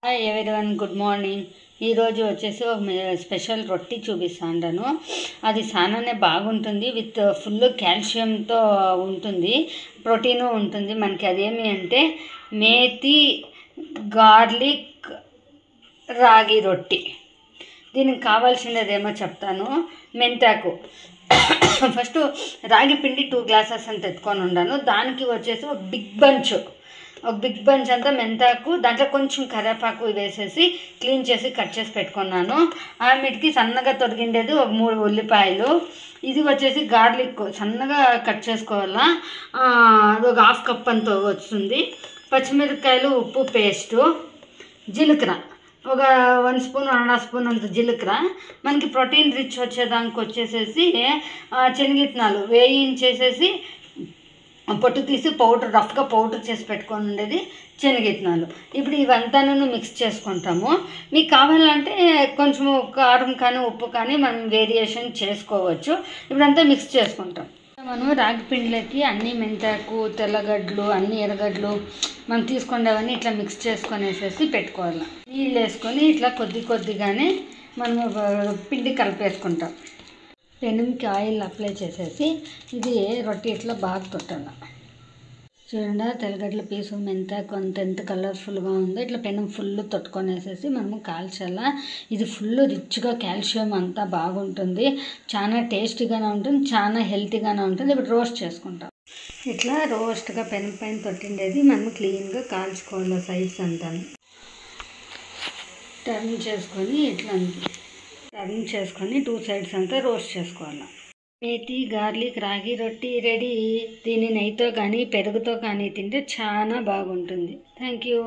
Hi everyone, good morning. ఈరోజు వచ్చేసి ఒక స్పెషల్ రొట్టి చూపిస్తాను. అది చాలానే బాగుంటుంది, విత్ ఫుల్ కాల్షియంతో ఉంటుంది, ప్రోటీను ఉంటుంది. మనకి అదేమి అంటే మేతి గార్లిక్ రాగి రొట్టి. దీనికి కావాల్సినదేమో చెప్తాను. మెంతాకు ఫస్ట్ రాగి పిండి 2 గ్లాసెస్ అంత ఎత్తుకొని ఉన్నాను. దానికి వచ్చేసి ఒక బిగ్ బంచ్ అంతా మెంతాకు, దాంట్లో కొంచెం కరివేపాకు వేసేసి క్లీన్ చేసి కట్ చేసి పెట్టుకున్నాను. ఆమెటికి సన్నగా తొడిగిండేది ఒక 3 ఉల్లిపాయలు. ఇది వచ్చేసి గార్లిక్ సన్నగా కట్ చేసుకోవాలా, అది ఒక 1/2 కప్ అంత వస్తుంది. పచ్చిమిరపకాయలు, ఉప్పు పేస్టు, జీలకర్ర ఒక 1 స్పూన్ 1.5 స్పూన్ అంత జీలకర్ర. మనకి ప్రోటీన్ రిచ్ వచ్చేదానికి వచ్చేసేసి శనగిత్తనాలు వేయించేసేసి పొట్టు తీసి రఫ్గా పౌడర్ చేసి పెట్టుకొని ఉండేది శనగిత్తనాలు. ఇప్పుడు ఇవంతాను మిక్స్ చేసుకుంటాము. మీకు కావాలంటే కొంచెం కారం కానీ ఉప్పు కానీ మనం వేరియేషన్ చేసుకోవచ్చు. ఇప్పుడంతా మిక్స్ చేసుకుంటాం. మనం రాగి పిండిలోకి అన్ని మెంతాకు, తెల్లగడ్డలు, అన్ని ఎర్రగడ్డలు మనం తీసుకునేవన్నీ ఇట్లా మిక్స్ చేసుకొనేసేసి పెట్టుకోవాలి. నీళ్ళు వేసుకొని ఇట్లా కొద్దిగానే మనము పిండి కలిపేసుకుంటాం. పెనంకి ఆయిల్ అప్లై చేసేసి ఇది రొట్టి ఇట్లా బాగా తొట్టాలి. చూడండి, తెల్లగడ్డల పీసు, మెంతాకు ఎంత కలర్ఫుల్గా ఉందో. ఇట్లా పెనం ఫుల్ తొట్టుకొనేసేసి మనము కాల్చాల. ఇది ఫుల్ రిచ్గా కాల్షియం అంతా బాగుంటుంది, చాలా టేస్టీగానే ఉంటుంది, చాలా హెల్తీగానే ఉంటుంది. ఇప్పుడు రోస్ట్ చేసుకుంటాం. ఇట్లా రోస్ట్గా పెనం పైన తొట్టిండేది మనము క్లీన్గా కాల్చుకోవాలి. సైడ్స్ అంతా టర్న్ చేసుకొని 2 సైడ్స్ అంతా రోస్ట్ చేసుకోవాలి. మేతి గార్లిక్ రాగి రొట్టి రెడీ. దీన్ని నెయ్యితో కానీ పెరుగుతో కానీ తింటే చాలా బాగుంటుంది. Thank you.